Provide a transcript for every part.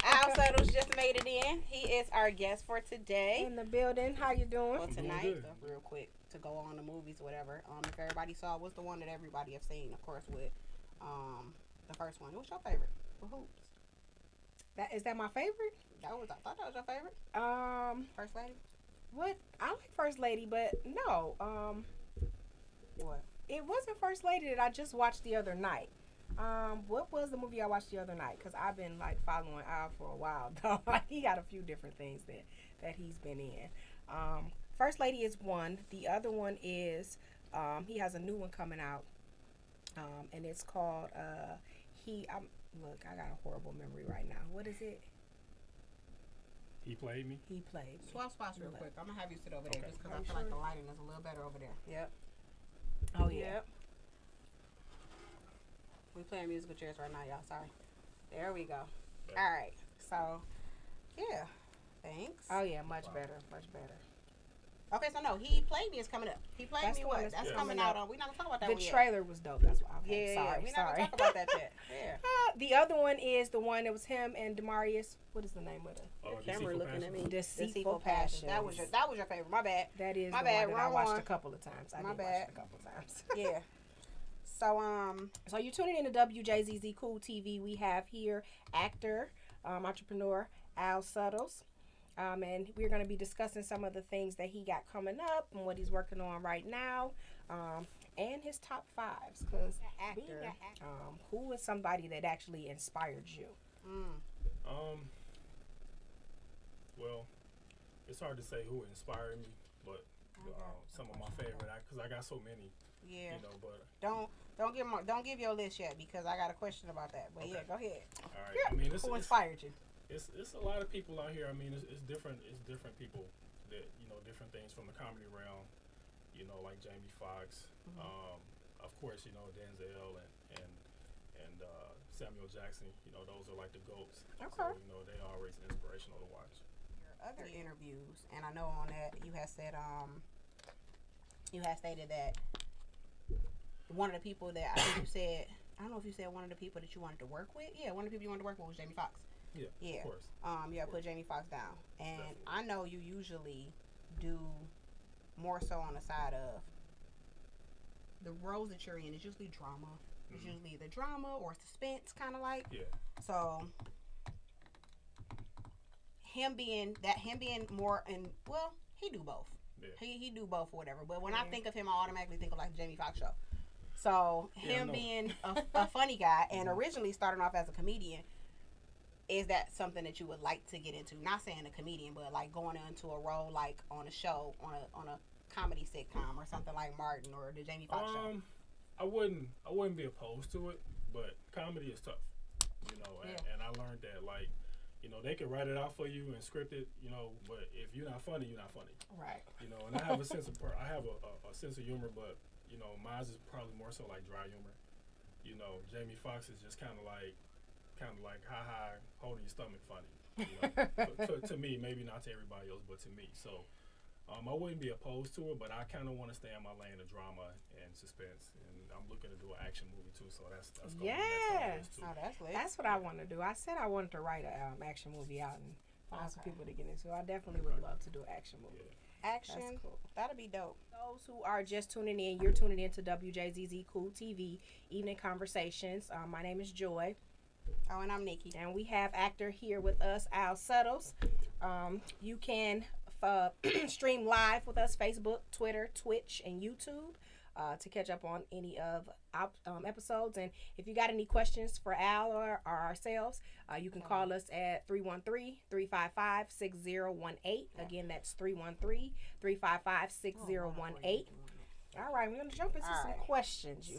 Al Settles just made it in. He is our guest for today. In the building. How you doing? Well, tonight, real quick, to go on the movies or whatever. If everybody saw, what's the one that everybody have seen? Of course, with the first one. What's your favorite? For Hoops. Is that my favorite? I thought that was your favorite. First Lady. What? I like First Lady, but no. What? It wasn't First Lady that I just watched the other night. What was the movie I watched the other night? Because I've been like following Al for a while. Though he got a few different things that he's been in. First Lady is one. The other one is he has a new one coming out, and it's called Look, I got a horrible memory right now. What is it? He Played Me? He Played Me. Swap spots real quick. I'm going to have you sit over there just because I feel like the lighting is a little better over there. Yep. Oh, yeah. Yep. We playing musical chairs right now, y'all. Sorry. There we go. Yeah. All right. So, yeah. Thanks. Oh, yeah. Much better. Much better. Okay, so no, He Played Me is coming up. He Played Me what? That's coming out on. We're not going to talk about that one yet. The trailer was dope. That's why. Okay. Yeah, sorry. We're not going to talk about that yet. Yeah. The other one is the one that was him and Demarius. What is the name of it? Camera looking at me. Deceitful Passion. That was your favorite. My bad. That is my the bad. one that I watched a couple of times. I My did bad. watch it a couple of times. Yeah. So you're tuning in to WJZZ Cool TV. We have here actor, entrepreneur Al Settles. And we're going to be discussing some of the things that he got coming up and what he's working on right now, and his top fives. Because actor, who is somebody that actually inspired you? Well, it's hard to say who inspired me, but some of my favorite, because I got so many. Yeah. You know, but don't give your list yet because I got a question about that. But yeah, go ahead. All right. I mean, who inspired you? It's a lot of people out here. I mean, it's different people that different things from the comedy realm. Like Jamie Foxx. Of course, Denzel and Samuel Jackson. Those are like the goats. Okay. So they are always inspirational to watch. Your other interviews, and I know on that you had said you had stated that one of the people that I think you said, I don't know if you said one of the people that you wanted to work with. Yeah, one of the people you wanted to work with was Jamie Foxx. Yeah, of course. You put Jamie Foxx down. And definitely. I know you usually do more so on the side of the roles that you're in. It's usually drama. Mm-hmm. It's usually either drama or suspense, kind of like. Yeah. So him being more in, well, he do both. Yeah. He do both or whatever. But when I think of him, I automatically think of like the Jamie Foxx show. So him being a funny guy and originally starting off as a comedian, is that something that you would like to get into? Not saying a comedian, but like going into a role like on a show, on a comedy sitcom or something like Martin or the Jamie Foxx show. I wouldn't be opposed to it, but comedy is tough, and I learned that they can write it out for you and script it, but if you're not funny, you're not funny. Right. And I have a sense of a sense of humor, but mine is probably more so like dry humor. Jamie Foxx is just kind of like ha holding your stomach funny. To me, maybe not to everybody else, but to me. So I wouldn't be opposed to it, but I kind of want to stay in my lane of drama and suspense, and I'm looking to do an action movie too. So that's going to be next on the list too. Oh, that's lit. That's what I want to do. I said I wanted to write an action movie out and find some people to get into. I definitely would love to do an action movie. Yeah. Action. That's cool. That'll be dope. Those who are just tuning in, you're tuning in to WJZZ Cool TV Evening Conversations. My name is Joy. Oh, and I'm Nikki. And we have actor here with us, Al Settles. You can stream live with us, Facebook, Twitter, Twitch, and YouTube to catch up on any of our episodes. And if you got any questions for Al or ourselves, you can call us at 313-355-6018. Again, that's 313-355-6018. All right, we're going to jump into some questions.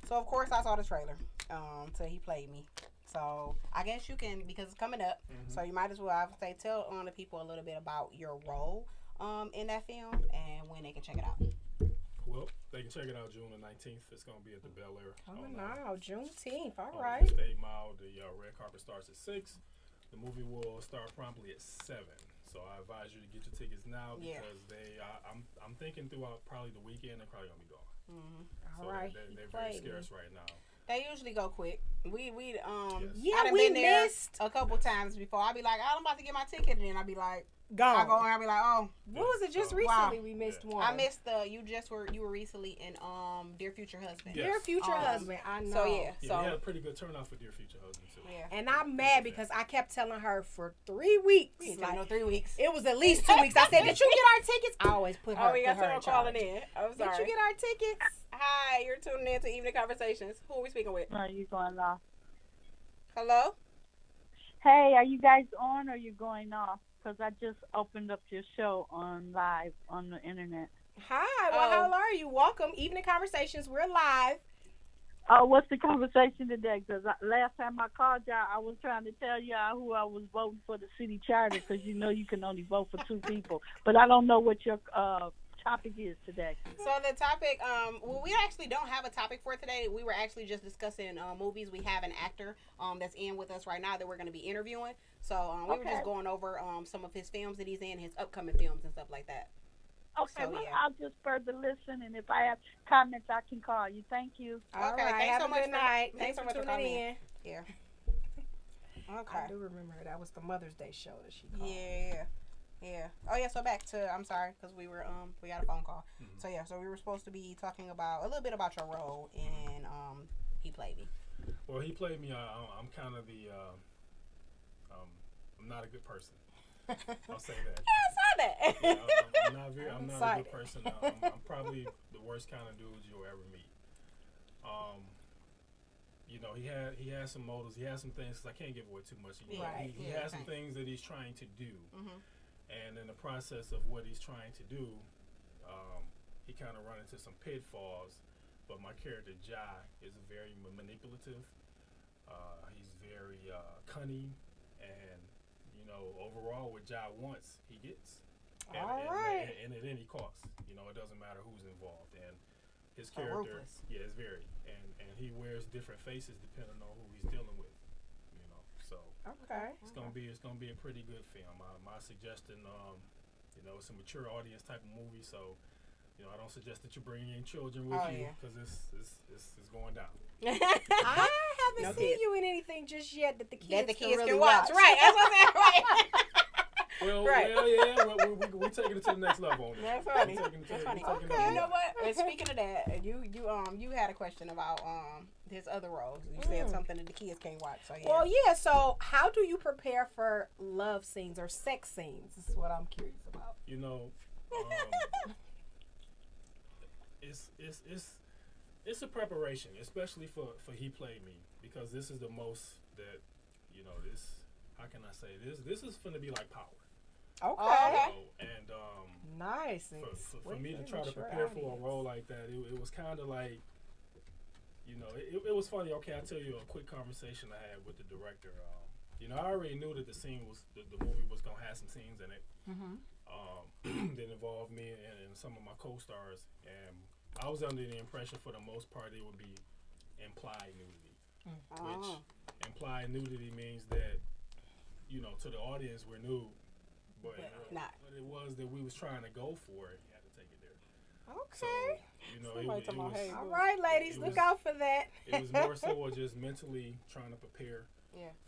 So, of course, I saw the trailer till He Played Me. So, I guess you can, because it's coming up, so you might as well, I would say, tell the people a little bit about your role in that film and when they can check it out. Well, they can check it out June the 19th. It's going to be at the Bel Air. Juneteenth. All right. State Mall. The red carpet starts at 6. The movie will start promptly at 7. So I advise you to get your tickets now because I'm thinking throughout probably the weekend they're probably going to be gone. All right. They're very scarce right now. They usually go quick. We Yeah, I done we been there missed. a couple times before. I'll be like, I'm about to get my ticket, and then I'll be like, Gone. I go and I'll be like, oh, What was it just Wow. recently? We missed one. I missed you were recently in Dear Future Husband. Yeah. Dear Future Husband. I know. So yeah, Yeah, so we had a pretty good turnout for Dear Future Husband too. yeah. And I'm mad because I kept telling her for 3 weeks. We ain't Like, no 3 weeks. it was at least 2 weeks. I said, did you get our tickets? I always put her. Oh, we got put her someone in charge. calling in. I'm sorry. Did you get our tickets? Hi, you're tuning in to Evening Conversations. Who are we speaking with? Are you going off? Hello? Hey, are you guys on or are you going off? Because I just opened up your show on live on the internet. Hi. Well, how are you? Welcome. Evening Conversations. We're live. Oh, what's the conversation today? Because last time I called y'all, I was trying to tell y'all who I was voting for the city charter because you know you can only vote for 2 people. But I don't know what your topic is today. So the topic, well, we actually don't have a topic for today. We were actually just discussing movies. We have an actor that's in with us right now that we're going to be interviewing. So we were just going over some of his films that he's in, his upcoming films and stuff like that. Okay, So, well, yeah. I'll just further listen, and if I have comments, I can call you. Thank you. All Okay, right. thanks Have so a much good for- night. thanks Thanks so for much for tuning calling in. Yeah. I Okay. do remember her. That was the Mother's Day show that she called. Yeah. Oh yeah. So back to, I'm sorry, because we were we got a phone call. So yeah. So we were supposed to be talking about a little bit about your role in He Played Me. Well, he played me. I'm kind of the. I'm not a good person. I'll say that. I saw that. Yeah, I'm not a good person. I'm probably the worst kind of dude you'll ever meet. You know, he has some motives. He has some things. 'Cause I can't give away too much. You know, Right. He has some things that he's trying to do, and in the process of what he's trying to do, he kind of run into some pitfalls. But my character Jai is very manipulative. He's very cunning, and you know, overall, what Jai wants, he gets. And at any cost. You know, it doesn't matter who's involved. And his character, ruthless. is very. And he wears different faces depending on who he's dealing with. You know, so Okay. it's gonna be a pretty good film. My suggestion, you know, it's a mature audience type of movie, so. You know, I don't suggest that you bring in children with you because it's going down. I haven't No seen kids. you in anything just yet that the kids, That the kids really can watch. Right. That's what I'm saying. Right. Well, Right. yeah, we're taking it to the next level on That's that. funny. We're taking it to- That's funny. we're taking it Okay. to You know the- what? And speaking of that, you had a question about his other roles. You said something that the kids can't watch. So yeah. Well, yeah. So, how do you prepare for love scenes or sex scenes? This is what I'm curious about. You know, it's a preparation, especially for He Played Me, because this is the most that, you know, this, how can I say this is finna be like Power. Okay. Okay. You know, and Nice. for me to try to prepare for a role like that, it was kind of like, you know, it was funny. Okay, I'll tell you a quick conversation I had with the director. You know, I already knew that the movie was gonna have some scenes in it that involved me and some of my co-stars, and I was under the impression for the most part it would be implied nudity, which implied nudity means that, you know, to the audience we're nude, but not. what it was that we was trying to go for, you had to take it there. So, Okay. you know, Somebody talking about, hey, All right, ladies, it look was- out for that. it was more so just mentally trying to prepare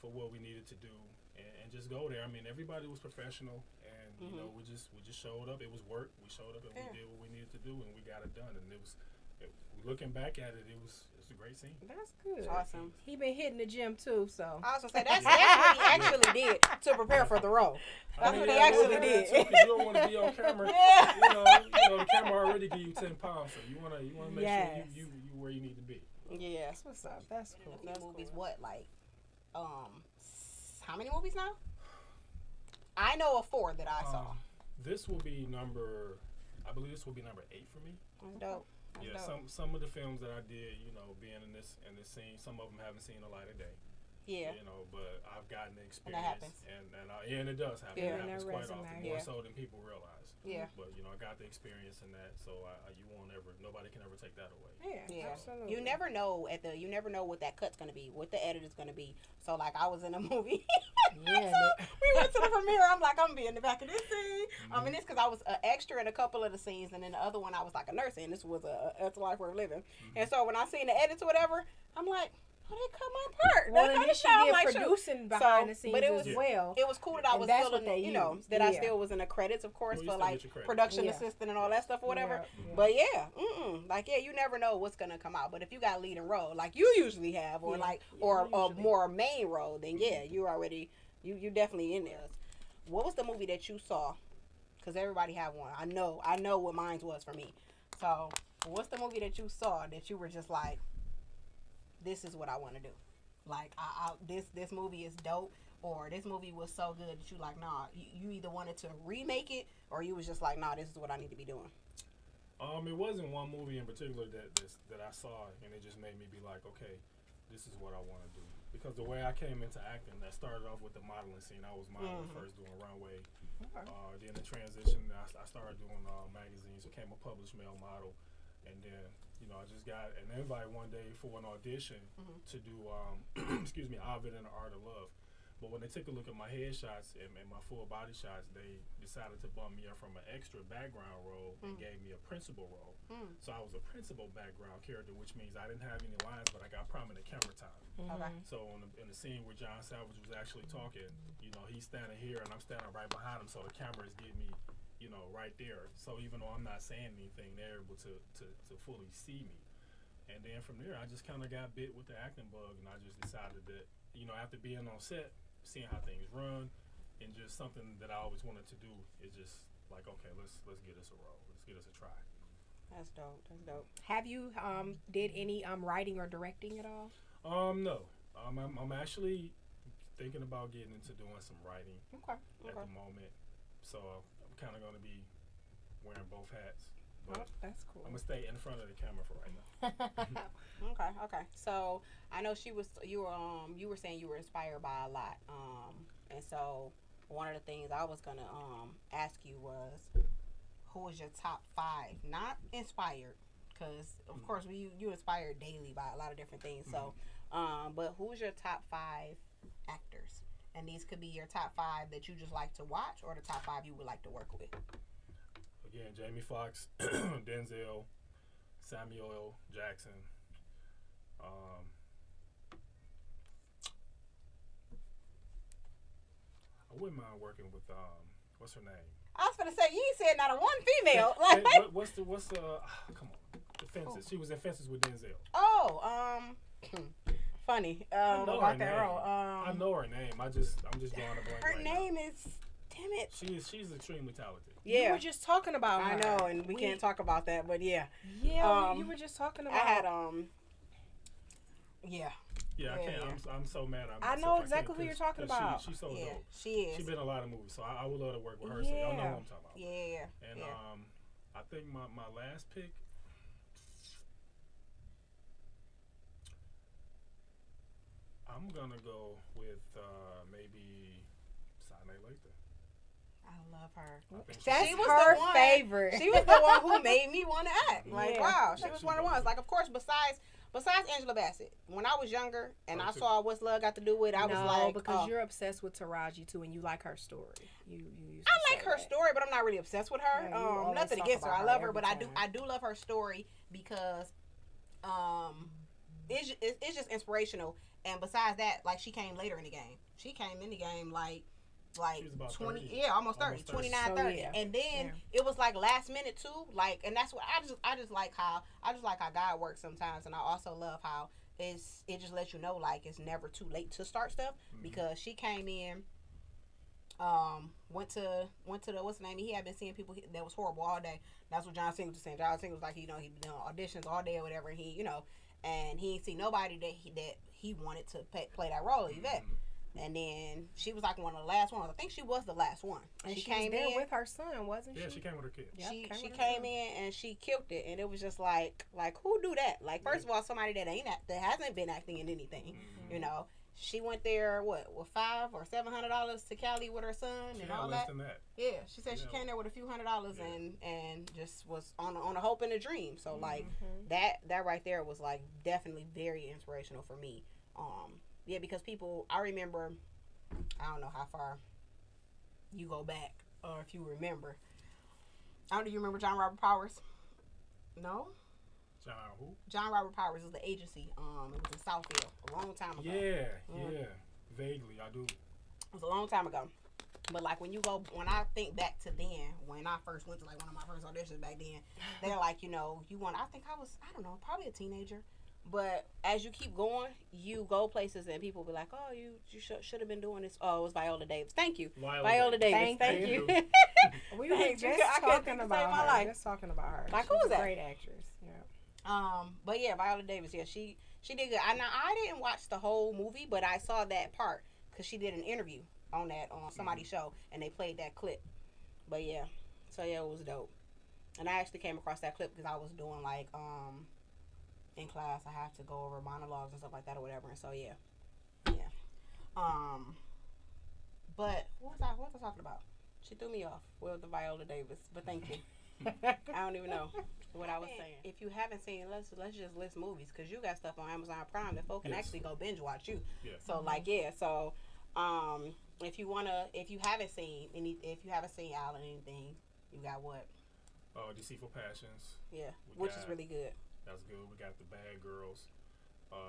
for what we needed to do and just go there. I mean, everybody was professional, and you know, we just showed up. It was work. We showed up and we did what we needed to do, and we got it done. And looking back at it, it's a great scene. That's good. Awesome. He been hitting the gym too, so. I was gonna say that's what he actually did to prepare for the role. That's what he actually did. Because you don't want to be on camera. Yeah. You know, the camera already give you 10 pounds, so you wanna make sure you where you need to be. Yeah. That's what's up. That's cool. These movies, what, like, how many movies now? I know of 4 that I saw. This will be I believe this will be number 8 for me. That's dope. That's Yeah, dope. some of the films that I did, you know, being in this scene, some of them haven't seen the light of day. Yeah. You know, but I've gotten the experience, And that happens. and it does happen. Yeah. It happens quite resume. often, Yeah. more so than people realize. Yeah. But you know, I got the experience in that, so nobody can ever take that away. Yeah, absolutely. You never know what that cut's gonna be, what the edit is gonna be. So like I was in a movie. Yeah, we went to the premiere, I'm like, I'm gonna be in the back of this scene. I mean, it's because I was an extra in a couple of the scenes, and then the other one I was like a nurse, and this was It's a Life Worth Living. And so when I seen the edits or whatever, I'm like, oh, they cut my part. Well, and then she did like, producing behind the scenes but it was, as well. It was cool that I was still in, that I still was in the credits, of course, for like production assistant and all that stuff or whatever. Yeah. But like you never know what's gonna come out. But if you got a leading role, like you usually have, or or a more main role, then you already you definitely in there. What was the movie that you saw? Because everybody had one. I know what mine was for me. So what's the movie that you saw that you were just like, this is what I want to do? Like, this movie is dope, or this movie was so good that you like, nah, you either wanted to remake it, or you was just like, nah, this is what I need to be doing. It wasn't one movie in particular that I saw, and it just made me be like, okay, this is what I want to do. Because the way I came into acting, that started off with the modeling scene. I was modeling first, doing runway. Okay. Then the transition, I started doing magazines, became a published male model, and then I just got an invite one day for an audition to do Ovid and the Art of Love. But when they took a look at my headshots and my full body shots, they decided to bump me up from an extra background role and gave me a principal role. So I was a principal background character, which means I didn't have any lines, but I got prominent camera time. Okay. So in the scene where John Savage was actually talking, he's standing here and I'm standing right behind him, so the camera is getting me, right there. So even though I'm not saying anything, they're able to fully see me. And then from there, I just kind of got bit with the acting bug, and I just decided that, after being on set, seeing how things run, and just something that I always wanted to do is just like, okay, let's get us a roll. Let's get us a try. That's dope. Have you did any writing or directing at all? No. I'm actually thinking about getting into doing some writing at the moment. So I'm kind of going to be wearing both hats. But that's cool. I'm gonna stay in front of the camera for right now. Okay. So I know you were saying you were inspired by a lot. And so one of the things I was gonna ask you was, who was your top 5? Not inspired, because of course you inspired daily by a lot of different things. So, but who's your top 5 actors? And these could be your top 5 that you just like to watch, or the top 5 you would like to work with. Again, Jamie Foxx, Denzel, Samuel Jackson. I wouldn't mind working with what's her name? I was gonna say, you ain't said not a one female. Like, what's come on, the Fences. She was in Fences with Denzel. Funny. I know her name. I know her name. I'm just drawing a blank. Her name is. Damn it. She's extremely talented. Yeah. You were just talking about her. I know, and we can't talk about that, but yeah. Yeah, you were just talking about. I had Yeah, I can't. I'm so mad. I know exactly who you're talking about. She's so dope. She is. She's been in a lot of movies, so I would love to work with her. So y'all know who I'm talking about. Yeah. And I think my last pick. I'm gonna go with maybe Sanaa Lathan. I love her. She was her favorite. She was the one who made me want to act. Like, wow, she was one of the ones. Like, of course, besides Angela Bassett, when I was younger and I saw What's Love Got to Do With, I was like, because you're obsessed with Taraji too, and you like her story. I like her story, but I'm not really obsessed with her. Nothing against her. I love her, but I do love her story because it's just inspirational. And besides that, like, she came later in the game. She came in the game like 20, almost 30, 29, 30. Yeah. And then it was like last minute too. Like, and that's what I just like how God works sometimes. And I also love how it just lets you know, like, it's never too late to start stuff, because she came in, went to the, what's the name? He had been seeing people that was horrible all day. That's what John Singleton was saying. John Singleton was like, he'd been doing auditions all day or whatever. And he, and he didn't see nobody that he wanted to play that role, Yvette. And then she was like one of the last ones. I think she was the last one. And she came there with her son, wasn't she? Yeah, she came with her kid. Yep, she came in and she killed it, and it was just like who do that? Like, first of all, somebody that hasn't been acting in anything, She went there with $500 or $700 to Cali with her son and all less that. Than that. Yeah, she said she came there with a few $100s and just was on a hope and a dream. So like that right there was like definitely very inspirational for me. Yeah, because people, I remember, I don't know how far you go back or if you remember. I don't know. You remember John Robert Powers? No. John Robert Powers is the agency. It was in Southfield a long time ago. Yeah. Vaguely, I do. It was a long time ago. But like when I think back to then, when I first went to like one of my first auditions back then, they're like, you know, I think I was, I don't know, probably a teenager. But as you keep going, you go places and people be like, oh, you should have been doing this. Oh, it was Viola Davis. Thank you. Viola Davis. Thank you. We were just talking about her. Just talking about her. Like, who was that? Great actress. Yeah. But yeah, Viola Davis. Yeah, she did good. I didn't watch the whole movie, but I saw that part because she did an interview on somebody's show, and they played that clip. But yeah, so yeah, it was dope. And I actually came across that clip because I was doing like in class, I have to go over monologues and stuff like that or whatever. And so yeah. But what was I talking about? She threw me off with the Viola Davis. But thank you. I don't even know what I was saying. If you haven't seen, let's just list movies because you got stuff on Amazon Prime that folks can actually go binge watch you. Yeah. So like so if you haven't seen Alan anything, you got what? Deceitful Passions. Yeah, which is really good. That's good. We got The Bad Girls.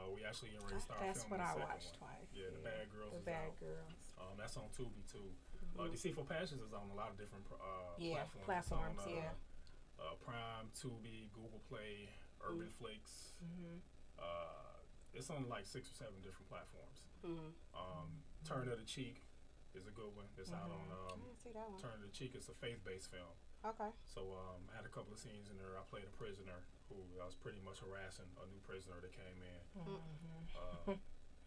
We actually already started That's filming what I the second watched one. twice. Yeah, The Bad Girls. The Bad Girls. That's on Tubi too. Deceitful Passions is on a lot of different platforms. Prime, Tubi, Google Play, Urban Flix. It's on like 6 or 7 different platforms. Turn of the Cheek is a good one. It's out on I didn't see that one. Turn of the Cheek. It's a faith-based film. Okay. So I had a couple of scenes in there. I played a prisoner who I was pretty much harassing a new prisoner that came in.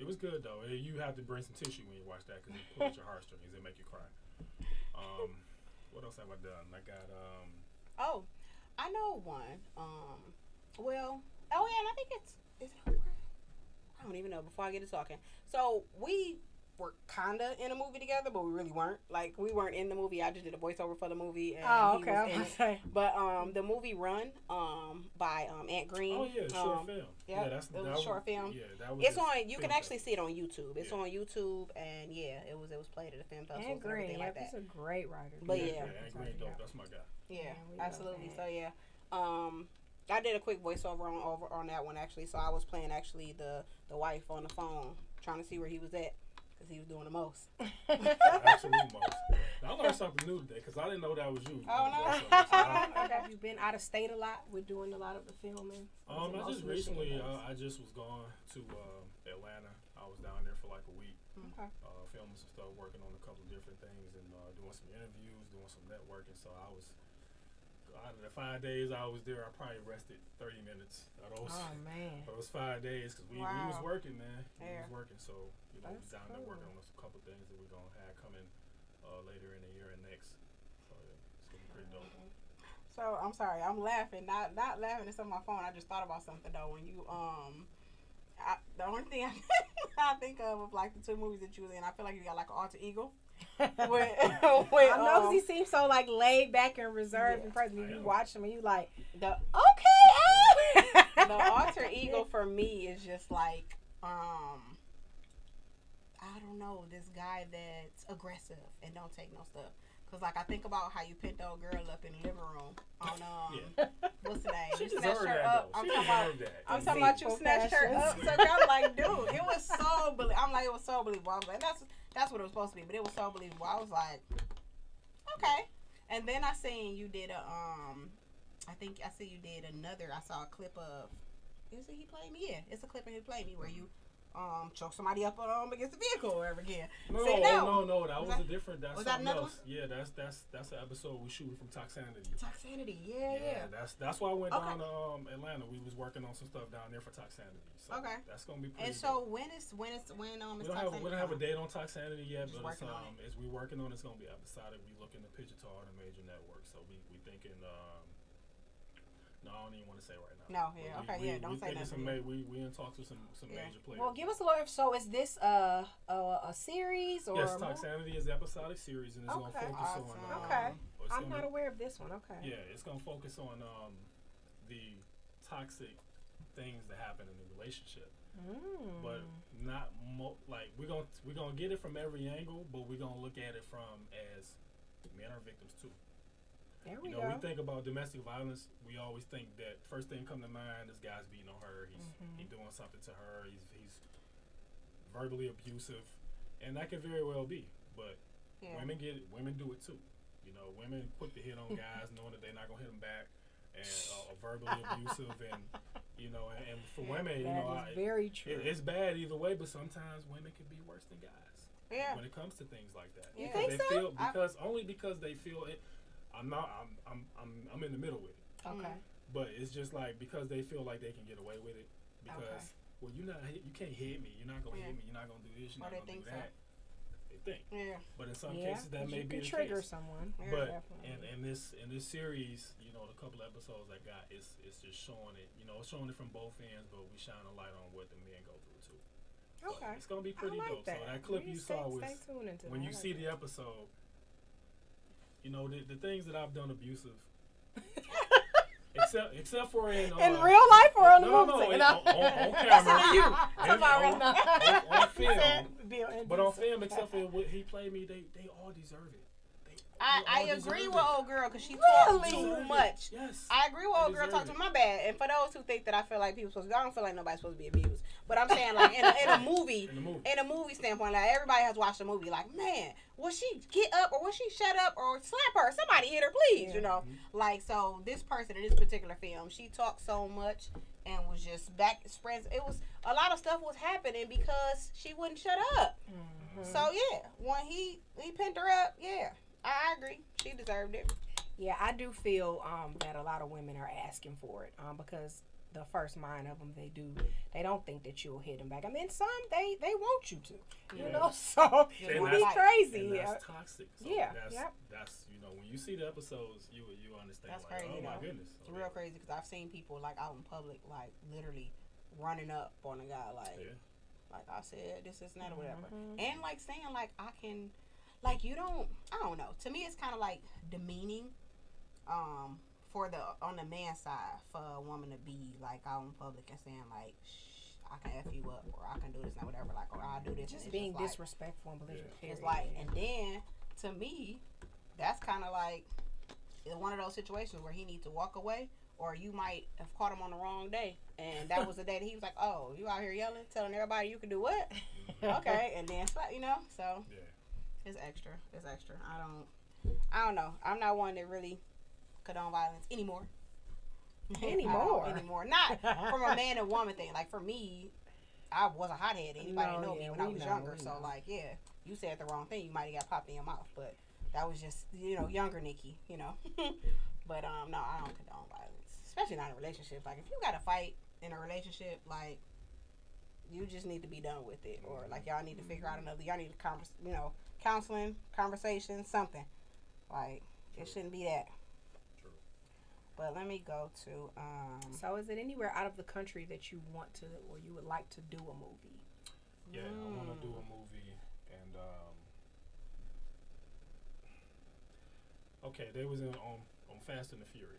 It was good though. You have to bring some tissue when you watch that because it pulls your heartstrings. It make you cry. What else have I done? I got I know one. And I think is it Oprah? I don't even know. Before I get to talking, so we were kinda in a movie together, but we really weren't. Like we weren't in the movie. I just did a voiceover for the movie. And okay. I was say. But the movie Run by Ant Green. Oh yeah, short film. Yeah, it was a short film. Yeah, that was. It's on. You can actually see it on YouTube. It's on YouTube, and it was played at the film festival and everything like that. He's a great writer. But Ant Green, dope. That's my guy. Yeah, absolutely. So yeah, I did a quick voiceover on that one actually. So I was playing actually the wife on the phone, trying to see where he was at. Because he was doing the most. Absolute most. Now, I learned something new today because I didn't know that was you. Oh, no. Have you been out of state a lot with doing a lot of the filming? I just recently, I just was gone to Atlanta. I was down there for like a week. Okay. Filming some stuff, working on a couple of different things and doing some interviews, doing some networking. So I was, out of the 5 days I was there, I probably rested 30 minutes. Those 5 days because we was working, man. We was working. So, we're down there working on a couple things that we're going to have coming later in the year and next. So, yeah, it's going to be pretty dope. So, I'm sorry. I'm laughing. Not laughing. It's on my phone. I just thought about something, though. When you, the only thing I think of like the 2 movies that you was in, I feel like you got like an alter ego. I know he seems so like laid back and reserved and present. You watch him and you like the alter ego for me is just like I don't know, this guy that's aggressive and don't take no stuff. Cause like I think about how you picked old girl up in the living room on what's the name? You snatched her up. I'm talking about you snatched her up. So I'm like, dude, it was so believable. I'm like, it was so believable. I was like, that's what it was supposed to be, but it was so believable. I was like, okay. And then I seen you did I see you did another. I saw a clip of. Is it he played me? Yeah, it's a clip of him playing me where you choke somebody up against the vehicle or whatever again. No, that was a different. That's was that another else. One? Yeah, that's an episode we shooting from Toxanity. Toxanity, yeah. That's why I went down to Atlanta. We was working on some stuff down there for Toxanity. So that's gonna be pretty. And so good. when is we don't have a date on Toxanity yet, but as we working on it's gonna be episodic. We looking to pitch it to all the major networks. So we thinking. No, I don't even want to say right now. No, don't say nothing. We in talks with some major players. Well, give us a little. So, is this a series or? Yes, Toxanity is an episodic series, and it's going to focus on. I'm not aware of this one. Okay. Yeah, it's going to focus on the toxic things that happen in the relationship, but not like we're gonna get it from every angle, but we're gonna look at it from as men are victims too. There we You know, go. we think about domestic violence. We always think that first thing come to mind, this guy's beating on her. He's doing something to her. He's verbally abusive, and that could very well be. But women do it too. You know, women put the hit on guys knowing that they're not gonna hit them back, and are verbally abusive, and you know, and for women, you know, very true. It's bad either way. But sometimes women can be worse than guys. Yeah. When it comes to things like that. You think they so? feel because they feel it. I'm in the middle with it. Okay. But it's just like because they feel like they can get away with it because well you can't hit me. You're not gonna hit me. You're not gonna do this. You're not gonna do that. They think. Yeah. But in some cases that may be the trigger case. someone. But in this series, you know, the couple episodes I got, it's just showing it. You know, it's showing it from both ends, but we shine a light on what the men go through too. Okay. It's gonna be pretty dope. So that clip you saw was when you see the episode. You know, the things that I've done abusive, except for in real life or on the movie? On camera. On film. But on film, except for what he played me, they all deserve it. I agree with old girl because she talks too much. Yes. I agree with old girl talks too. My bad. And for those who think that I feel like people supposed to, I don't feel like nobody's supposed to be abused. But I'm saying like in a movie standpoint, like everybody has watched the movie. Like, man, will she get up or will she shut up or slap her? Somebody hit her, please. You know, like so. This person in this particular film, she talked so much and was just back spreads. It was a lot of stuff was happening because she wouldn't shut up. So yeah, when he pinned her up, yeah. I agree. She deserved it. Yeah, I do feel that a lot of women are asking for it because the first mind of them, they don't think that you'll hit them back. I mean, some they want you to, you know. So it would be crazy. And that's toxic. So that's you know when you see the episodes, you understand. That's like, crazy. Oh my goodness, it's real crazy because I've seen people like out in public, like literally running up on a guy, like I said, this is not or whatever, and like saying like I can. Like I don't know. To me, it's kind of like demeaning, on the man's side for a woman to be like out in public and saying like, I can F you up or I can do this and whatever, like or I'll do this. Just being disrespectful and belligerent. It's like, and then to me, that's kind of like one of those situations where he needs to walk away, or you might have caught him on the wrong day, and that was the day that he was like, "Oh, you out here yelling, telling everybody you can do what?" Okay, and then you know, so. Yeah. It's extra. I don't know. I'm not one that really condone violence anymore. Not from a man and woman thing. Like for me, I was a hothead. Anybody know me when I was younger. So like, yeah, you said the wrong thing. You might have got popped in your mouth. But that was just, younger Nikki, But no, I don't condone violence. Especially not in a relationship. Like if you got to fight in a relationship, like you just need to be done with it. Or like y'all need to figure out y'all need to counseling, conversation, something. Like, it shouldn't be that. True. But let me go to, So is it anywhere out of the country that you want to, or you would like to do a movie? Yeah, I want to do a movie, and, okay, they was on Fast and the Furious.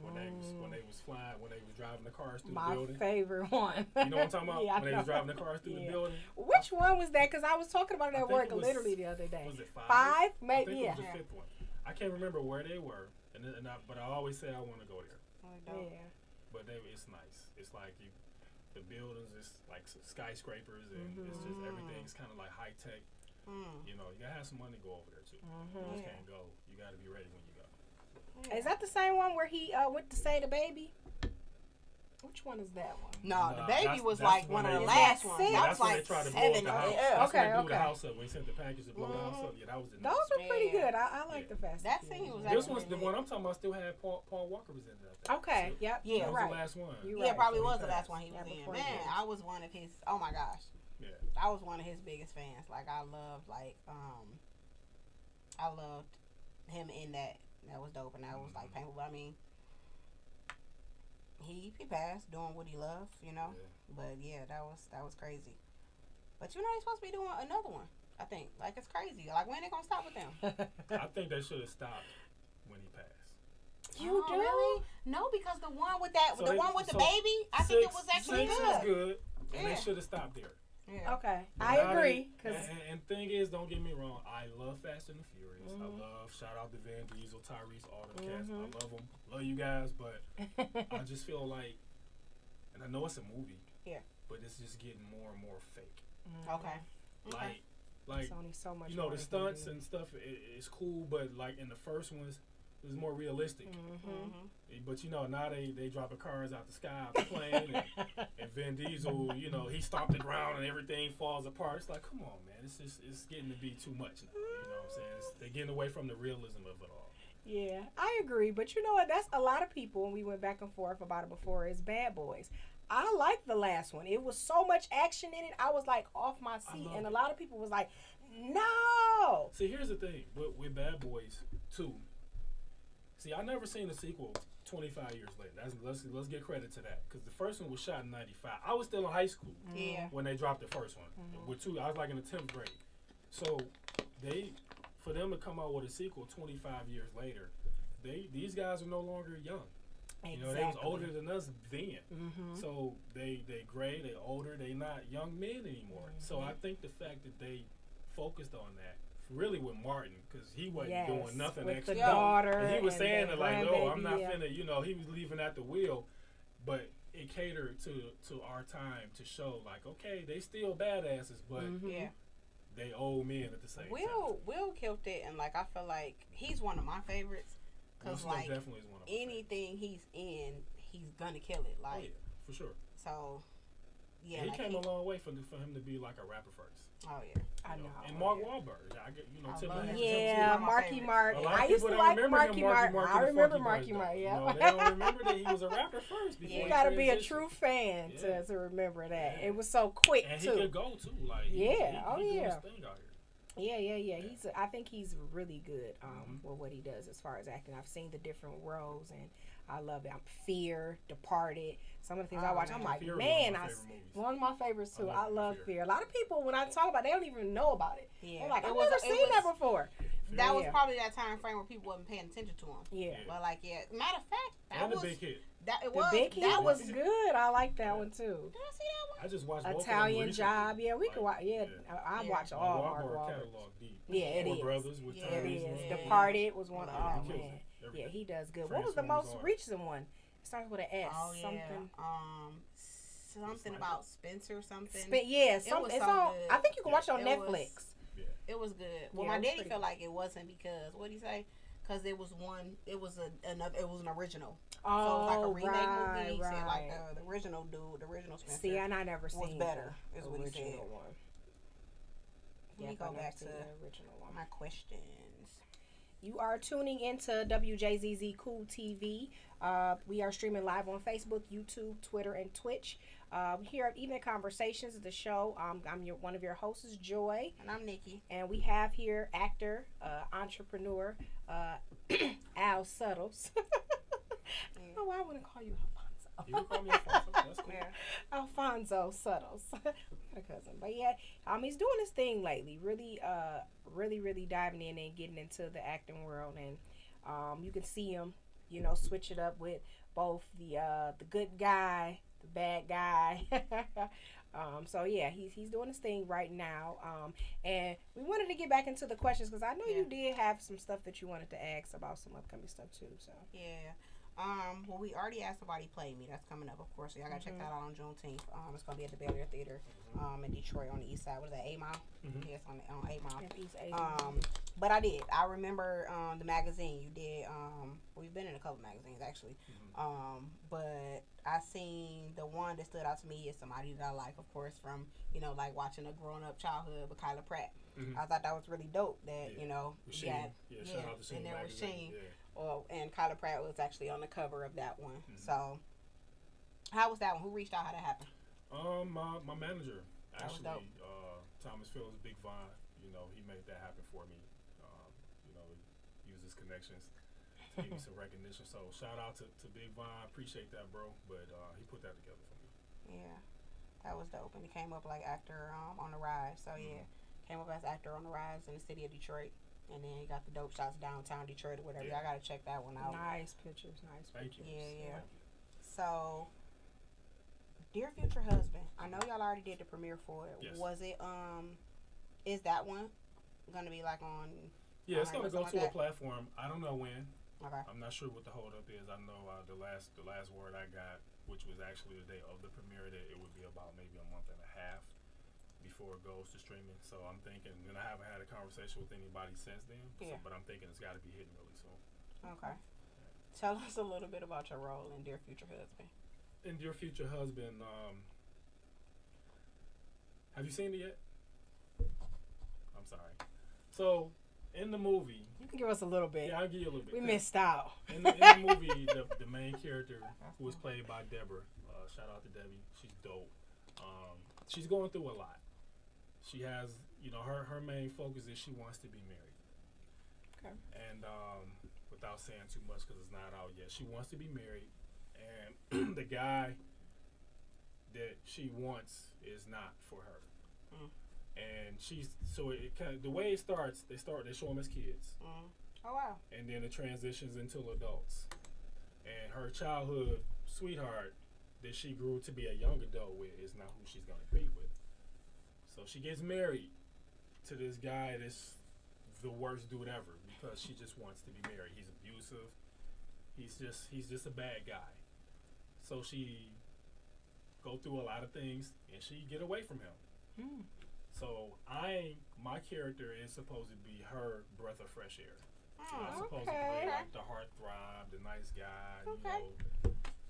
When they was flying, when they was driving the cars through the building. My favorite one. You know what I'm talking about? When they was driving the cars through the building. Which one was that? Because I was talking about it at work literally the other day. Was it 5? 5? Maybe, I think it was the 5th one. I can't remember where they were, but I always say I want to go there. Yeah. But it's nice. It's like the buildings, it's like skyscrapers, and it's just everything's kind of like high tech. You know, you gotta have some money to go over there too. You just can't go. You gotta be ready when you go. Is that the same one where he went to say the baby? Which one is that one? No, the baby was like one of the last ones. That was like 7 or 8. That's when they blew the house up. When he sent the package to blow the house up. Yeah, that was the Those were pretty good. I like the Fast. That scene was This one's the one I'm talking about. Still had Paul Walker was in that. Okay. So Yep. Yeah. That was the last one. Yeah, it probably was the last one he was in. Man, I was one of his. Oh my gosh. Yeah. I was one of his biggest fans. Like I loved him in that. That was dope, and that was like painful. But I mean, he passed doing what he loved, Yeah. But yeah, that was crazy. But he's supposed to be doing another one. I think like it's crazy. Like when they gonna stop with them? I think they should have stopped when he passed. You do? Really? No, because the one with the baby, I think it was actually Six good. was good, and Yeah. they should have stopped there. Yeah. Okay, But I now agree. And thing is, don't get me wrong, I love Fast and the Furious. I love, shout out to Vin Diesel, Tyrese, all the cast. I love them. Love you guys, but I just feel like, and I know it's a movie, but it's just getting more and more fake. Okay. Like It's only so much. you know, the stunts and stuff is cool, but like in the first ones, it was more realistic. But you know, now they dropping cars out the sky, out the plane, and Vin Diesel, you know, he stomped the ground and everything falls apart. It's like, come on, man, it's getting to be too much now. You know what I'm saying? They're getting away from the realism of it all. Yeah, I agree. But you know what? That's a lot of people, and we went back and forth about it before, is Bad Boys. I liked the last one. It was so much action in it. I was like off my seat, and a lot of people was like, no. See, here's the thing with Bad Boys 2. See, I never seen a sequel 25 years later. Let's get credit to that, because the first one was shot in '95. I was still in high school when they dropped the first one. With 2, I was like in the 10th grade. So for them to come out with a sequel 25 years later, these guys are no longer young. You know, they was older than us then. So they gray, they older, they not young men anymore. So I think the fact that they focused on that, really with Martin, because he wasn't doing nothing with extra. The daughter, and he was saying that like, no, I'm not finna, you know, he was leaving at the wheel, but it catered to our time to show like, okay, they still badasses, but they old men at the same time. Will killed it, and like I feel like he's one of my favorites. Cause like definitely is one of anything he's in, he's gonna kill it. Like for sure. So yeah, and he like came a long way for him to be like a rapper first. Oh yeah, I know. And Mark Wahlberg, Marky Mark. I used to like Marky Mark. I remember Marky Mark. Yeah, no, they don't remember that he was a rapper first. You gotta be a true fan to remember that. It was so quick and too. he could go too. Like he doing his thing out here. Yeah. I think he's really good with what he does as far as acting. I've seen the different roles and I love it. Fear, Departed. Some of the things I watch, I'm like, Fear man, one of my favorites too. I love Fear. A lot of people, when I talk about it, they don't even know about it. Yeah. They're like, I've never seen that before. That was probably that time frame where people wasn't paying attention to him. Yeah. But like, matter of fact, that was the Big Hit. That was good. I like that one too. Did I see that one? I just watched Italian Job. Yeah, we could watch. Yeah, I watch all Mark Wahlberg. Catalog deep. Yeah, it is. Brothers with it is. Departed was one. Oh man, yeah, he does good. What was the most recent one? It starts with an S. Oh yeah. Something about Spencer something. It's on. I think you can watch it on Netflix. It was good. Well, my daddy felt like it wasn't because what did he say? Because it was an original. Oh, so it was like a remake movie. He said like the original dude, the original Spencer. See, and I never was seen better. Is what he said. One. Let me go back to the original one. My questions. You are tuning into WJZZ Cool TV. We are streaming live on Facebook, YouTube, Twitter, and Twitch. Here at Evening Conversations, the show. I'm one of your hosts, Joy. And I'm Nikki. And we have here actor, entrepreneur, Al Settles. I don't know why I want to call you Alfonso. You can call me Alfonso. That's cool. Alphonso Settles. My cousin. But yeah, he's doing his thing lately. Really diving in and getting into the acting world. And you can see him, switch it up with both the good guy, the bad guy. So yeah, he's doing his thing right now. And we wanted to get back into the questions because I know you did have some stuff that you wanted to ask about some upcoming stuff too. So yeah. Well, we already asked Somebody Play Me. That's coming up, of course. So y'all gotta check that out on Juneteenth. It's gonna be at the Bel Air Theater, in Detroit on the east side. What is that? 8 Mile? Yes, on 8 Mile. But I remember the magazine you did. We've been in a couple magazines actually. But I seen the one that stood out to me is somebody that I like, of course, from like watching a grown up childhood with Kyla Pratt. I thought that was really dope. That shout out to and there was Sheen. And Kyla Pratt was actually on the cover of that one. So, how was that one? Who reached out? How that happened? My manager actually, Thomas Phillips, Big Vine. He made that happen for me. He used his connections to give me some recognition. So shout out to Big Vine. Appreciate that, bro. But he put that together for me. Yeah, that was dope. And he came up like actor on the rise. So yeah, came up as actor on the rise in the city of Detroit. And then he got the dope shots downtown Detroit or whatever. I gotta check that one out. Nice pictures, Thank you. Yeah. So Dear Future Husband. I know y'all already did the premiere for it. Yes. Was it is that one gonna be like on? Yeah, it's gonna go to a like platform. I don't know when. Okay. I'm not sure what the holdup is. I know the last word I got, which was actually the day of the premiere, that it would be about maybe a month and a half before it goes to streaming. So I'm thinking, and I haven't had a conversation with anybody since then. Yeah. But I'm thinking it's got to be hitting really soon. Okay. Tell us a little bit about your role in Dear Future Husband. In Dear Future Husband, have you seen it yet? I'm sorry. So in the movie, You can give us a little bit. yeah, I'll give you a little bit. We missed out. In the movie, the main character, who was played by Deborah, shout out to Debbie, she's dope. She's going through a lot. She has, her main focus is she wants to be married. Okay. And without saying too much because it's not out yet, she wants to be married, and the guy that she wants is not for her. And the way it starts, they show them as kids. Oh wow. And then it transitions into adults. And her childhood sweetheart that she grew to be a young adult with is not who she's gonna be with. So she gets married to this guy that's the worst dude ever because she just wants to be married. He's abusive. He's just a bad guy. So she go through a lot of things and she get away from him. So my character is supposed to be her breath of fresh air. So I'm supposed to play like the heartthrob, the nice guy,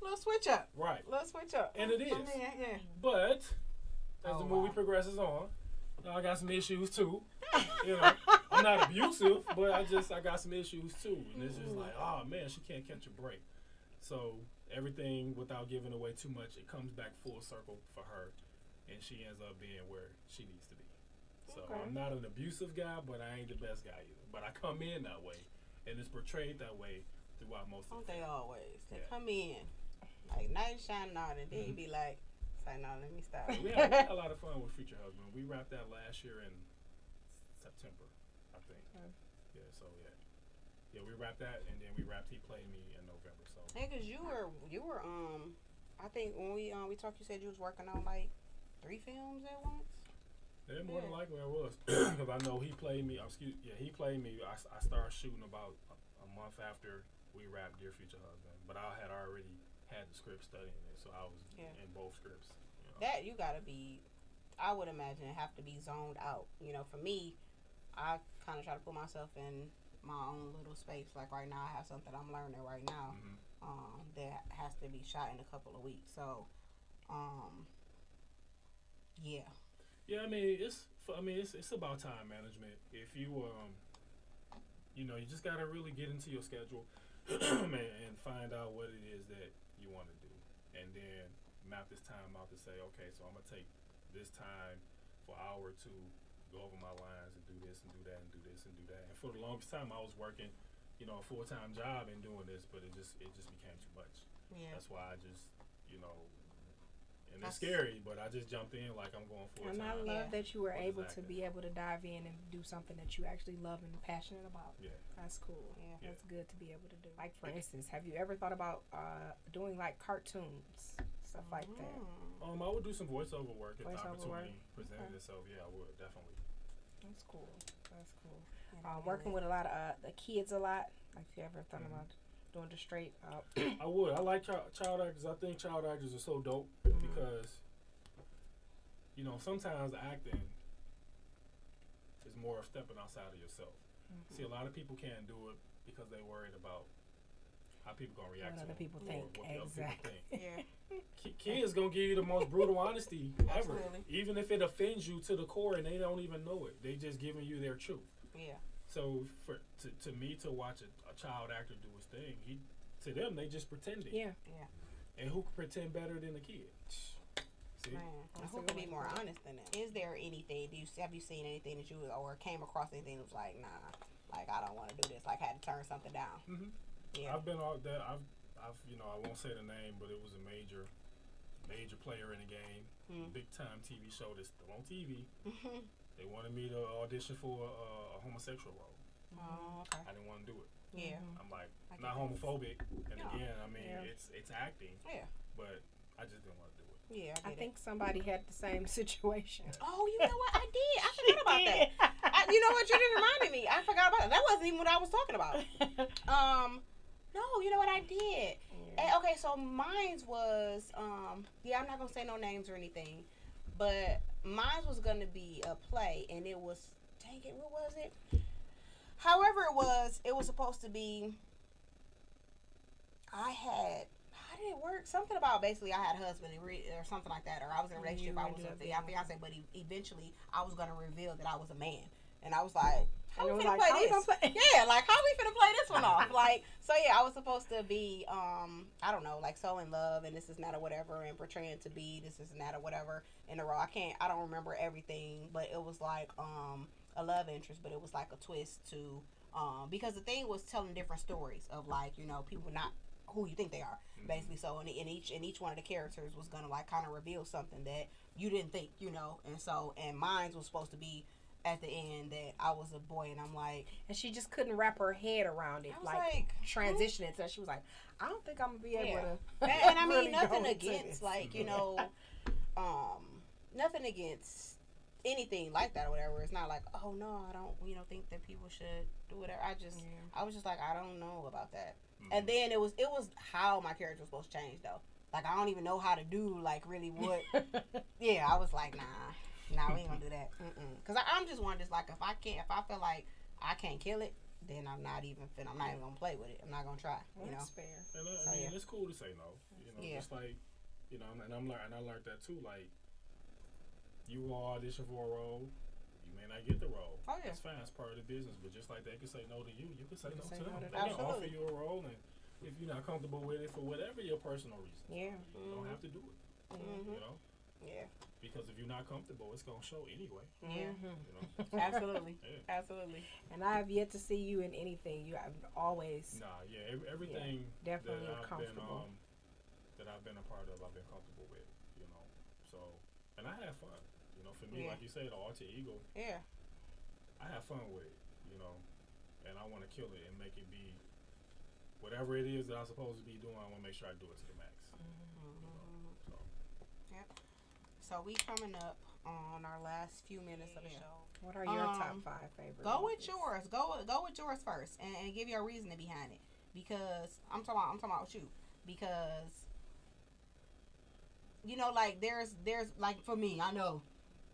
Little switch up. Right. Little switch up. And it is. Yeah. But as the movie progresses on, I got some issues too. I'm not abusive, but I got some issues too. And it's just like, oh man, she can't catch a break. So everything, without giving away too much, it comes back full circle for her, and she ends up being where she needs to be. So I'm not an abusive guy, but I ain't the best guy either. But I come in that way, and it's portrayed that way throughout most of the Don't they film. always? They come in like night shining on, and then you be like, "Say no, let me stop." We had a lot of fun with Future Husband. We wrapped that last year in September, I think. Yeah, we wrapped that, and then we wrapped He Played Me in November. So Hey, cause you were I think when we talked, you said you was working on like 3 films at once. yeah, more than likely I was, because I know He Played Me. He Played Me. I started shooting about a month after we wrapped Dear Future Husband, but I had already had the script studying it, so I was in both scripts. That you gotta be, I would imagine, have to be zoned out. For me, I kind of try to put myself in my own little space. Like right now, I have something I'm learning right now that has to be shot in a couple of weeks. So, yeah. Yeah, I mean it's about time management. If you you just gotta really get into your schedule and find out what it is that you want to do, and then map this time out to say, okay, so I'm gonna take this time for an hour or two, go over my lines and do this and do that and do this and do that. And for the longest time, I was working, a full-time job and doing this, but it just became too much. Yeah. That's why I just, and it's scary, but I just jumped in like I'm going full-time. And I love that you were able to acting. be able to dive in and do something that you actually love and passionate about. Yeah. That's cool. Yeah. That's good to be able to do. Like, for instance, have you ever thought about doing like cartoons, stuff like that? I would do some voiceover work if the Voiceover opportunity work. presented itself. Yeah, I would definitely. That's cool. Working with a lot of the kids a lot. Like, if you ever thought about doing the straight up? I would. I like child actors. I think child actors are so dope because, sometimes acting is more of stepping outside of yourself. See, a lot of people can't do it because they're worried about how people gonna react What to other people them, think. or what the other Exactly. people think. Yeah. Kids gonna give you the most brutal honesty ever, Absolutely. even if it offends you to the core and they don't even know it. They just giving you their truth. Yeah. So to me to watch a child actor do his thing, to them they just pretending. Yeah. And who can pretend better than a kid? See? Man, who could be more honest than that? Is there anything? Have you seen anything that you or came across anything that was like, nah, like I don't want to do this, like had to turn something down? Mm-hmm. Yeah. I've been out there. I've I won't say the name, but it was a major player in the game, big time TV show that's still on TV. They wanted me to audition for a homosexual role. Oh, okay. I didn't want to do it. Yeah. I'm like, not homophobic, and again, I mean, it's acting. Yeah. But I just didn't want to do it. Yeah, I think somebody had the same situation. Oh, you know what? I did. I forgot about that. You know what? You just reminded me. I forgot about that. That wasn't even what I was talking about. No, you know what I did? Yeah. Okay, so mine was, yeah, I'm not going to say no names or anything, but mine was going to be a play, and it was, dang it, what was it? However it was supposed to be, how did it work? Something about basically I had a husband or something like that, or I was in a relationship, I was a fiance, but eventually I was going to reveal that I was a man. And I was like, how we finna play this? Yeah, like, how we finna play this one off? Like, so yeah, I was supposed to be, I don't know, like, so in love, and this is not or whatever, and portraying to be this is not or whatever in a row. I don't remember everything, but it was like, a love interest, but it was like a twist to, because the thing was telling different stories of, like, you know, people not who you think they are, basically. So in each one of the characters was gonna, like, kind of reveal something that you didn't think, you know, and mine was supposed to be at the end that I was a boy, and I'm like, and she just couldn't wrap her head around it, like transition it. So she was like, I don't think I'm gonna be able to. And I mean, really nothing against, like, you know, nothing against anything like that or whatever. It's not like, oh no, I don't, you know, think that people should do whatever. I was just like, I don't know about that. And then it was how my character was supposed to change though. Like, I don't even know how to do, like, really what. Yeah, I was like, nah, we ain't gonna do that. Cause I'm just one just like, if I feel like I can't kill it, then I'm not even gonna play with it. I'm not gonna try. You know. That's fair. And I mean, it's cool to say no. You know, just like, you know, and I learned that too. Like, you will audition for a role, you may not get the role. Oh yeah, that's fine. It's part of the business. But just like they can say no to you, you can say no to them. They can offer you a role, and if you're not comfortable with it for whatever your personal reason, you don't have to do it. You know. Yeah. Because if you're not comfortable, it's gonna show anyway. Yeah. You know? Absolutely. Yeah. Absolutely. And I have yet to see you in anything. You have always. Nah, yeah, everything definitely that comfortable. That I've been a part of, I've been comfortable with. You know, so, and I have fun. You know, for me, like you said, the alter ego. Yeah. I have fun with it. You know, and I want to kill it and make it be whatever it is that I'm supposed to be doing. I want to make sure I do it to the max. You know, so. Yep. So we coming up on our last few minutes of the show. What are your top 5 favorites? Go with yours. Go with yours first, and give your reasoning behind it. Because I'm talking about you. Because, you know, like there's like, for me, I know,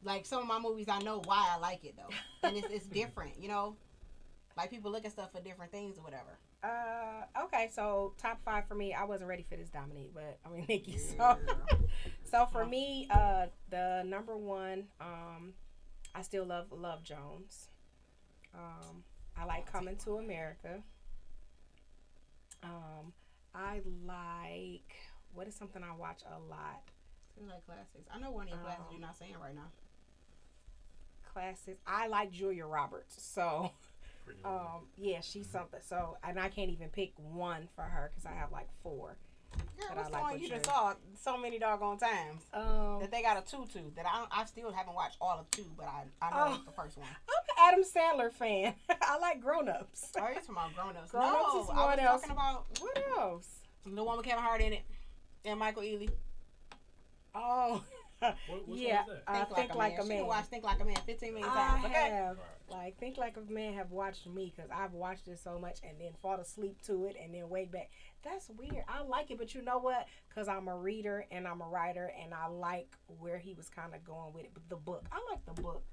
like, some of my movies, I know why I like it though, and it's different. You know, like, people look at stuff for different things or whatever. Okay, so top 5 for me. I wasn't ready for this, Dominique, but I mean, Nikki. So for me, the number 1, I still love Jones. I like Coming to America. I like, what is something I watch a lot? You like classics. I know one of your classics you're not saying right now. Classics. I like Julia Roberts. So. Yeah, she's something. So, and I can't even pick one for her because I have like 4. Girl, what's the one you just saw so many doggone times that they got a 2 that I still haven't watched all of 2, but I know it's the first one. I'm an Adam Sandler fan. I like Grown Ups. Oh, you're talking about Grown Ups. Grown Ups is what else? Talking about what else? The one with Kevin Hart in it and Michael Ealy. Oh. Yeah, Think Like a Man. She can watch Think Like a Man 15 million times. Think Like a Man have watched me because I've watched it so much and then fall asleep to it and then wake back. That's weird. I like it, but you know what? Because I'm a reader and I'm a writer and I like where he was kind of going with it. But the book, I like the book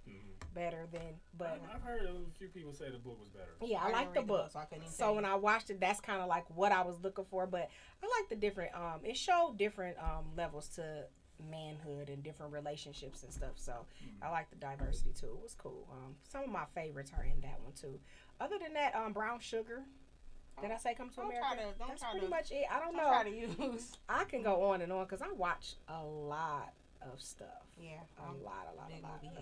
better than. But I've heard a few people say the book was better. Yeah, I like the book. So when I watched it, that's kind of like what I was looking for. But I like the different. It showed different levels to manhood and different relationships and stuff, so I like the diversity too. It was cool. Some of my favorites are in that one too. Other than that, Brown Sugar. Did I say Come to America? That's pretty much it. I don't know. Try to use. I can go on and on because I watch a lot of stuff. Yeah, a lot of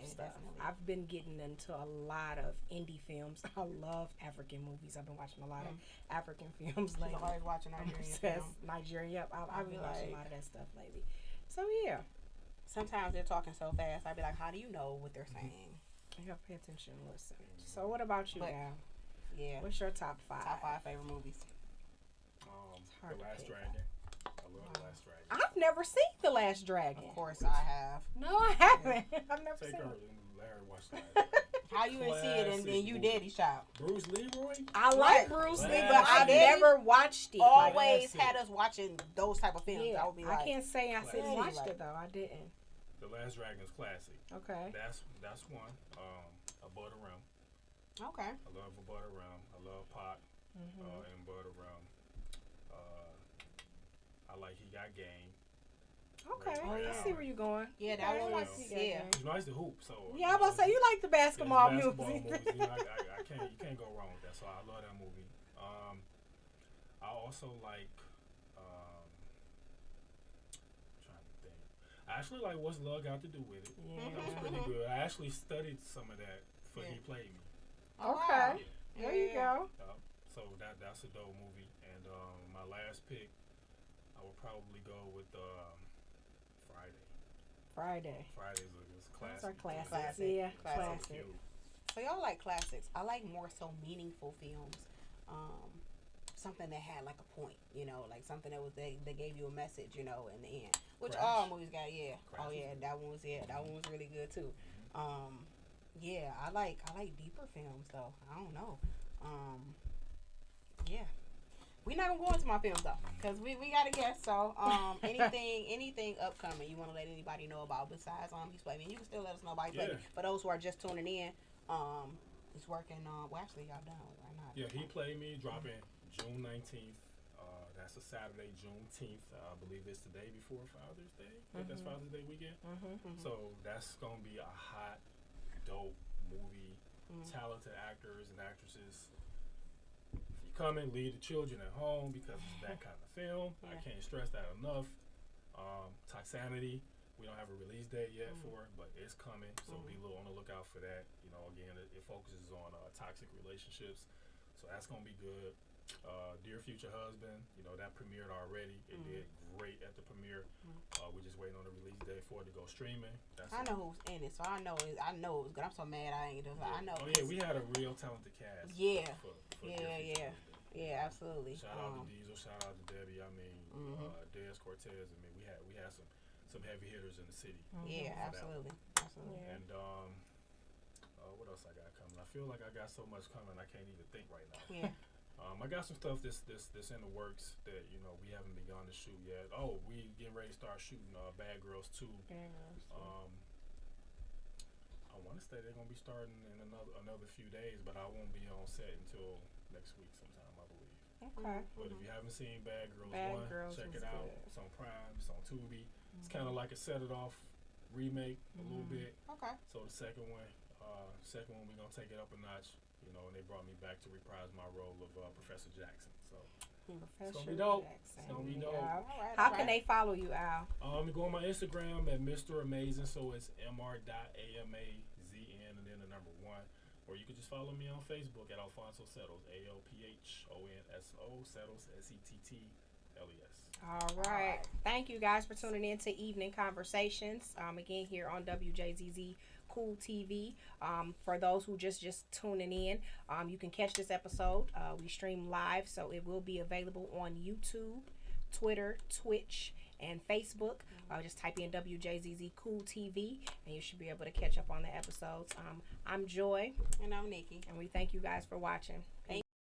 stuff. Definitely. I've been getting into a lot of indie films. I love African movies. I've been watching a lot of African films lately. I'm always watching Nigerian films. Nigerian, yep. I've been watching a lot of that stuff lately. So yeah, sometimes they're talking so fast. I'd be like, "How do you know what they're saying?" You gotta pay attention and listen. So what about you now? Yeah. What's your top 5? Top 5 favorite movies. The Last Dragon. I love The Last Dragon. I've never seen The Last Dragon. Of course, I have. No, I haven't. I've never Take seen her it. and Larry watch The Last Dragon. How you didn't see it and Classic you movie. daddy's child? Bruce Leroy? I like Bruce Lee, but Classic. I've never watched it. Always Classic. had us watching those type of films. Yeah, I would be like, I can't say I sit and Classic. watched it though. I didn't. The Last Dragon's classic. Okay. That's one. Above the Rim. okay. I love Above the Rim. I love Pac Mm-hmm. and Above the Rim. I like He Got Game. Okay. Oh, yeah. I see where you're going. Yeah, that Okay. one was, Yeah. yeah. You know, I used to hoop, so. Yeah, I'm about to say you like the basketball movies. music. You know, you can't go wrong with that. So I love that movie. I also like. Trying to think. I actually like What's Love Got to Do with It. Yeah. That was pretty good. I actually studied some of that for Yeah. He Played Me. Oh, Okay. wow. There you go. So that's a dope movie. And my last pick, I would probably go with Friday. Friday. Friday's a classic. Those are classics. Classic. Yeah, Classic. classic. So y'all like classics. I like more so meaningful films. Something that had like a point, you know, like something that was that gave you a message, you know, in the end. Which Crash. all movies got, yeah. Crash Oh is yeah, good. that one was really good too. Yeah, I like deeper films though. I don't know. Yeah. We're not gonna go into my films though, cause we got a guest. So anything upcoming you want to let anybody know about besides He's Playing? You can still let us know about He's Playing. Yeah. For those who are just tuning in, he's working on. Well, actually, y'all done right now. Yeah, He Played Me, dropping June 19th. That's a Saturday, Juneteenth. I believe it's the day before Father's Day. I think that's Father's Day weekend. So that's gonna be a hot, dope movie. Talented actors and actresses. If you come and leave the children at home because it's that kind of film. I can't stress that enough. Toxanity. We don't have a release date yet for it, but it's coming. So be a little on the lookout for that. You know, again, it focuses on toxic relationships. So that's gonna be good. Dear Future Husband, you know, that premiered already. It did great at the premiere. We're just waiting on the release date for it to go streaming. I know who's in it, so I know it was good. I'm so mad I ain't do it. I know. Oh yeah, we had a real talented cast. Yeah. For Yeah, Dear Future Husband. Yeah, absolutely. Shout out to Diesel. Shout out to Debbie. I mean, Dez Cortez. I mean, we had some heavy hitters in the city. Yeah, for that absolutely. Absolutely. Yeah. And what else I got coming? I feel like I got so much coming I can't even think right now. Yeah. I got some stuff that's in the works that, you know, we haven't begun to shoot yet. Oh, we getting ready to start shooting Bad Girls 2. I want to say they're gonna be starting in another few days, but I won't be on set until next week sometime, I believe. Okay. But if you haven't seen Bad Girls Bad 1, Girls check was it out. good. It's on Prime. It's on Tubi. It's kind of like a Set It Off remake a little bit. Okay. So the second one we're gonna take it up a notch. You know, and they brought me back to reprise my role of Professor Jackson. So it's gonna be dope. It's gonna be dope. Yeah. All right. How can they follow you, Al? You go on my Instagram at Mr. Amazing, so it's mr.amazn and then the number 1. Or you can just follow me on Facebook at Alphonso Settles, ALPHONSO Settles, SETTLES. All right. Thank you guys for tuning in to Evening Conversations. Again, here on WJZZ Cool TV. For those who just tuning in, you can catch this episode. We stream live, so it will be available on YouTube, Twitter, Twitch, and Facebook. Just type in WJZZ Cool TV, and you should be able to catch up on the episodes. I'm Joy. And I'm Nikki. And we thank you guys for watching.